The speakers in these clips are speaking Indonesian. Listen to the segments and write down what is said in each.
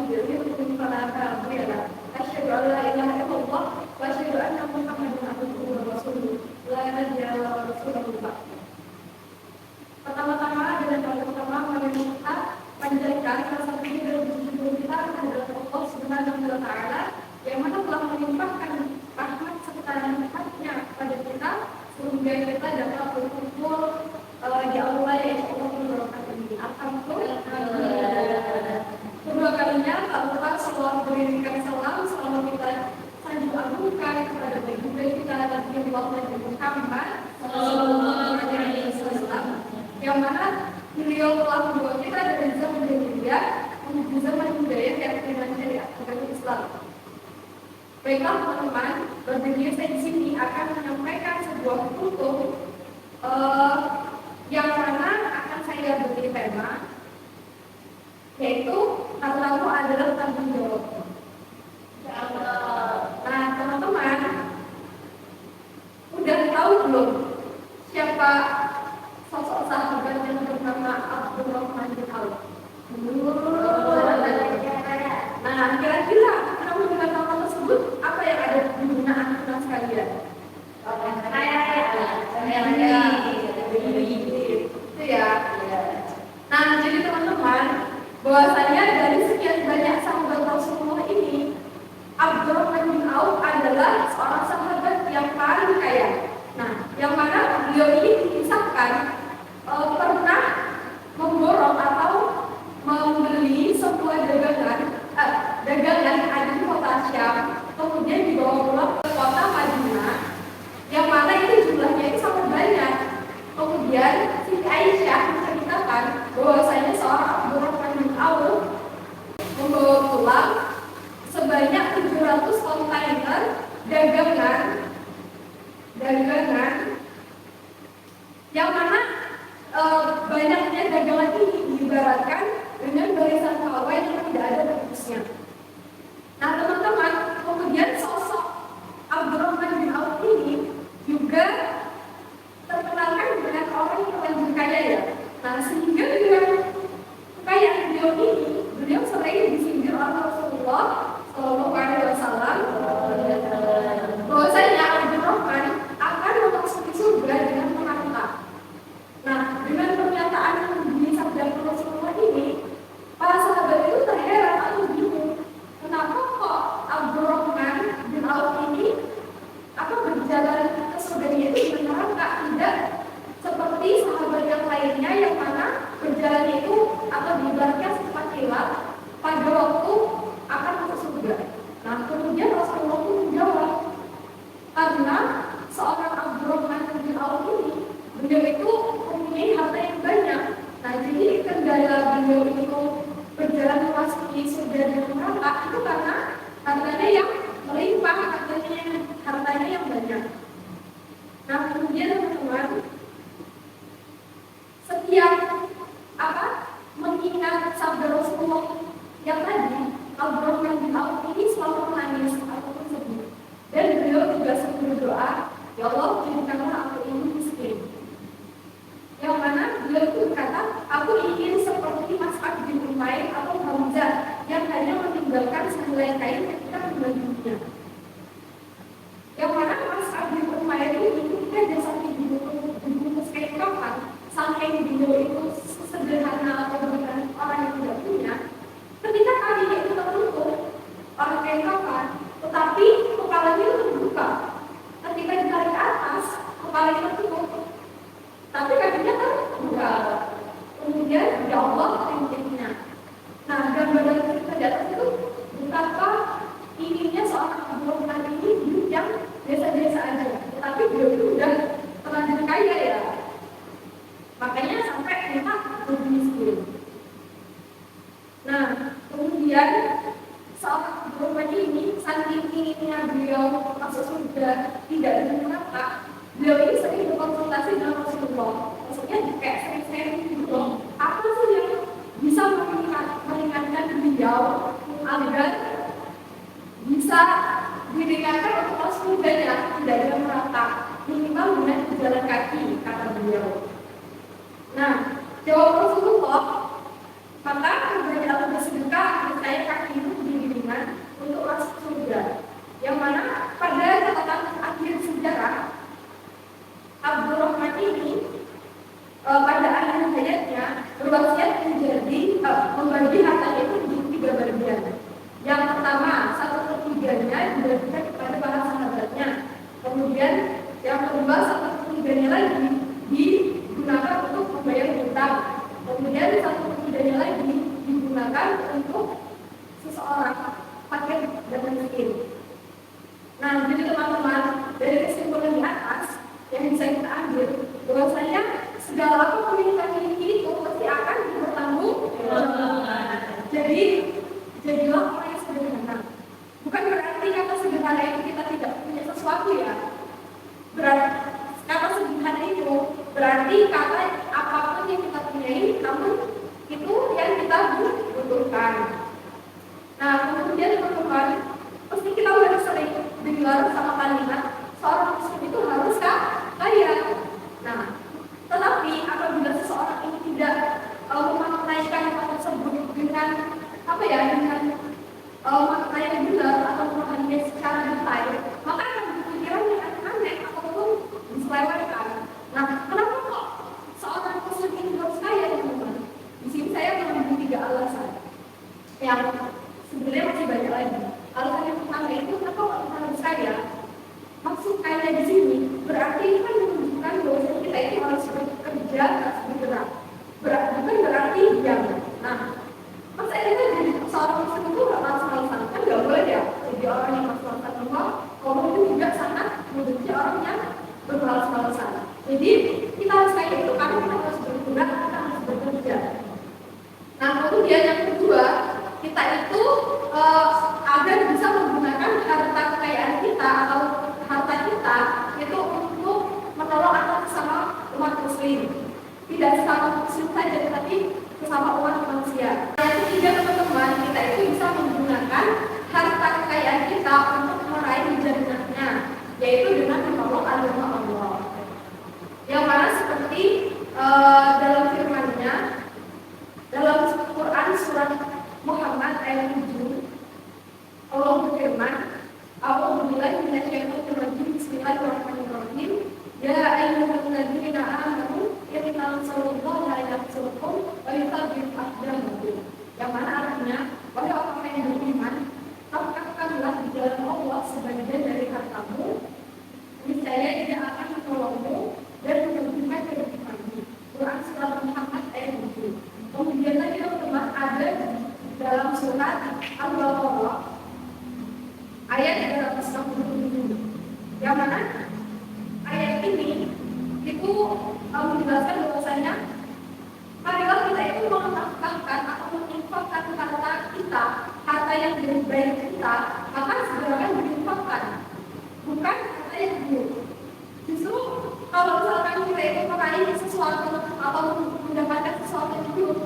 sendiri untuk menerangkan ya. Asyhadu an la ilaha illallah wa asyhadu anna Muhammadan abduhu wa rasuluh. La ilaha illallah wa rasulullah. Pertama-tama adalah yang pertama kita panjatkan rasa puji dan syukur kita kepada Allah Subhanahu wa taala yang mana telah melimpahkan rahmat serta nikmat-Nya kepada kita sehingga kita dapat berkumpul di Allah yang Allah berkati ini. Alhamdulillah. Kedua kalinya Allah selalu berikan salam selama kita sanjung agungkan kepada baginda kita Nabi Muhammad sallallahu alaihi wasallam yang mana beliau telah membawa kita dari zaman jahiliyah menuju zaman hidayah yang dengan syariat agama Islam. Baiklah teman-teman, berbagai saya di sini akan menyampaikan sebuah kutub yang mana akan saya beri tema, yaitu hartamu adalah tanggung jawab. Nah teman-teman, udah tahu belum siapa sosok sahabat yang bernama Abdurrahman bin Auf? Nah kira-kira kamu dengan nama tersebut apa yang ada di benak anak sekalian? Itu ya. Nah jadi teman-teman, bahwasanya dari sekian banyak sahabat Rasulullah ini, Abdurrahman bin Auf adalah seorang sahabat yang paling kaya. Nah, yang mana beliau ini dikisahkan pernah memborong atau membeli sebuah dagangan ada di kota Syam, kemudian dibawa pulang ke kota Madinah, yang mana itu jumlahnya itu sangat banyak. Kemudian Siti Aisyah menceritakan bahwasanya seorang Abdurrahman bin Auf membawa pulang sebanyak 700 kontainer dagangan yang mana banyaknya dagangan ini diibaratkan dengan barisan pawai yang tidak ada putusnya. Nah teman-teman, kemudian sosok Abdurrahman bin Auf ini juga terkenalkan dengan orang yang paling kaya ya. Nah sehingga dengan kekayaan beliau ini, beliau sering disindir oleh Rasulullah Shallallahu Alaihi Wasallam bahwasanya Abdurrahman akan memasuki surga dengan harta. Nah dengan pernyataan yang disabdakan Rasulullah ini, para sahabat itu terheran atau bingung, kenapa kok Abdurrahman bin Auf ini berjalan ke surganya itu dengan neraka, tidak seperti sahabat yang lainnya yang mana berjalannya itu atau diibaratkan secepat kilat pada waktu akan masuk surga. Nah kemudian Rasulullah pun menjawab, karena seorang Abdurrahman bin Auf ini beliau itu mempunyai harta yang banyak. Nah jadi kendala beliau itu berjalan memasuki surga dan neraka itu karena hartanya yang melimpah, hartanya yang banyak. Nah kemudian teman-teman, setiap mengingat sabda Rasulullah yang tadi, Abdurrahman bin Auf ini selalu menangis ataupun sedih. Dan beliau juga sering berdoa, ya Allah jadikanlah aku ini miskin. Yang mana beliau itu berkata, aku ingin seperti Mus'ab bin Umair atau Hamzah yang hanya meninggalkan sehelai kain ketika meninggal dunia. Yang mana Mus'ab bin Umair ini ketika dia sampai dibungkus kain kafan, saking beliau itu sederhana atau bukan orang yang tidak punya, ketika kakinya itu tertutup orang kain kafan, tetapi kepalanya itu terbuka. Ketika ditarik ke atas, kepalanya tertutup, tapi kakinya terbuka. Kemudian ya Allah rintiknya. Nah gambaran kita di atas itu betapa inginnya seorang Abdurrahman ini hidup yang biasa-biasa aja, tetapi beliau itu udah terlanjur kaya ya. Makanya sampai minta lebih miskin. Nah kemudian seorang Abdurrahman ini saking inginnya beliau masuk surga tidak dengan neraka, beliau ini sering berkonsultasi dengan Rasulullah. Maksudnya kayak sering-sering gitu, apa sih yang bisa meringankan beliau agar bisa diringankan untuk masuk surganya tidak dengan neraka, minimal dengan berjalan kaki, kata beliau. Nah jawab Rasulullah, maka berbeda bersedekah, saya kaki dibagikan kepada para sahabatnya. Kemudian yang kedua, 1/3 lagi digunakan untuk membayar hutang. Kemudian 1/3 lagi digunakan untuk seseorang fakir dan miskin. Nah, jadi teman-teman, dari kesimpulan di atas yang bisa kita ambil bahwasanya segala apapun yang kita miliki itu pasti akan bertanggung. Jadi jadilah orang yang sederhana. Bukan berarti kata sederhana itu kita tidak punya sesuatu ya. Berarti kata sederhana itu berarti kata apapun yang kita punyai, namun itu yang kita butuhkan. Nah, kemudian teman-teman, pasti kita harus sering dengar sama kalimat seorang muslim itu harus kaya. Nah, tetapi apabila seseorang ini tidak memaknai kalimat tersebut dengan makna yang benar atau memahaminya secara detail, maka akan berpikiran yang aneh ataupun diselewengkan. Nah, kenapa kok seorang muslim ini harus kaya, teman-teman? Di sini saya mengambil 3 alasan yang sebenarnya masih banyak lagi. Alasan yang pertama itu kenapa kok kita harus kaya? Maksud kaya di sini berarti itu kan menunjukkan bahwa kita itu harus bekerja, harus bergerak. Bukan berarti diam. Nah, masa kita jadi seorang muslim itu nggak malas-malasan, kan nggak boleh ya. Jadi orang yang malas-malasan kalau itu juga sangat membenci orang yang bermalas-malasan. Jadi kita harus kayak itu karena kita harus bergerak, kita harus bekerja. Nah, kemudian yang kedua, kita itu agar bisa menggunakan harta kekayaan kita atau harta kita itu untuk menolong atas sesama umat muslim. Tidak sesama muslim saja, tetapi sesama umat manusia. Yang ketiga, teman-teman, kita itu bisa menggunakan harta kekayaan kita untuk meraih jannahnya, yaitu dengan menolong agama Allah. Yang mana seperti dalam firman-Nya dalam Quran surat Muhammad ayat 7, Allah berfirman, A'udzubillahi minasyaitonir rajim, Bismillahirrahmanirrahim. Ya ayyuhalladzina amanu innallaha yansurukum wa yuthabbit aqdamakum. Yang mana artinya, wahai orang yang beriman, tegakkanlah di jalan Allah sebagian dari hartamu, niscaya Dia akan menolongmu dan menunjukkan kehidupanmu. Quran surat Muhammad ayat 7. Kemudian lagi teman-teman ada dalam surat Al-Baqarah ayat 367, yang mana ayat ini itu menjelaskan bahwasanya marilah kita itu menafkahkan atau menginfakkan harta kita, harta yang dari baik kita, maka segerakan diinfakkan, bukan harta yang buruk. Justru kalau misalkan kita itu meraih sesuatu atau mendapatkan sesuatu yang buruk,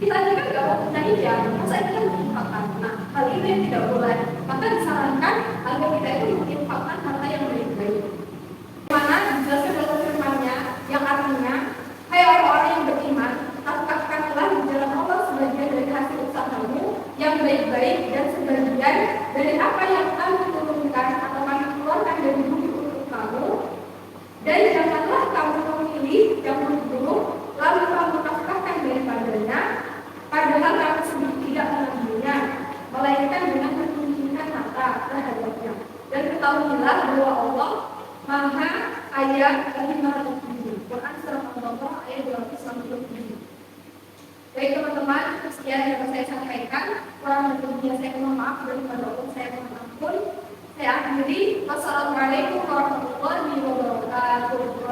kita juga nggak mau punya ya, masa itu kan menginfakkan. Nah, hal ini yang tidak boleh. Maka disarankan agar kita itu menginfakkan harta yang baik-baik. Mana dijelaskan dalam firman-Nya yang artinya, hai orang-orang yang beriman, nafkahkanlah di jalan Allah sebagian dari hasil usahamu yang baik-baik dan sebagian dari apa yang kami turunkan atau kami keluarkan dari bumi untuk kamu. Dan janganlah kamu memilih yang buruk lalu kamu nafkahkan daripadanya, padahal kamu sendiri tidak mengambilnya, melainkan dengan menunjukkan harta terhadapnya. Dan ketahuilah bahwa Allah Maha Kaya lagi Maha Tinggi. Quran surah Al-Baqarah ayat 267. Baik teman-teman, sekian yang saya sampaikan. Kurang lebihnya saya mohon maaf, daripada Allah saya mohon ampun. Saya akhiri. Wassalamualaikum warahmatullahi wabarakatuh.